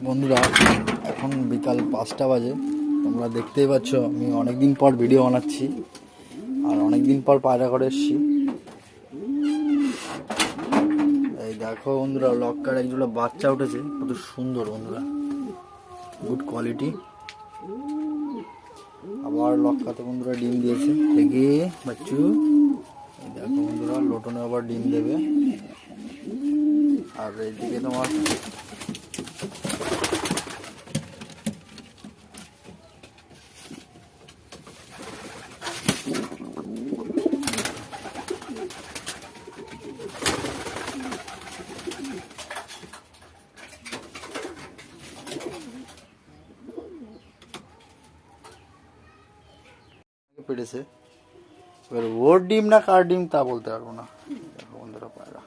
বন্ধুরা এখন বিকাল 5টা বাজে। তোমরা দেখতেই পাচ্ছ আমি অনেকদিন পর ভিডিও বানাচ্ছি আর অনেকদিন পর পায়রা করে এসছি। এই দেখো বন্ধুরা, লক্কার একজোড়া বাচ্চা উঠেছে, কত সুন্দর বন্ধুরা, গুড কোয়ালিটি। আবার লক্কাতে বন্ধুরা ডিম দিয়েছে থেকে বাচ্চু। এই দেখো বন্ধুরা, লোটনে আবার ডিম দেবে। আর এইদিকে তোমার পেড়েছে। এবার ওর ডিম না কার ডিম তা বলতে পারবো না। দেখো বন্ধুরা পায়রা।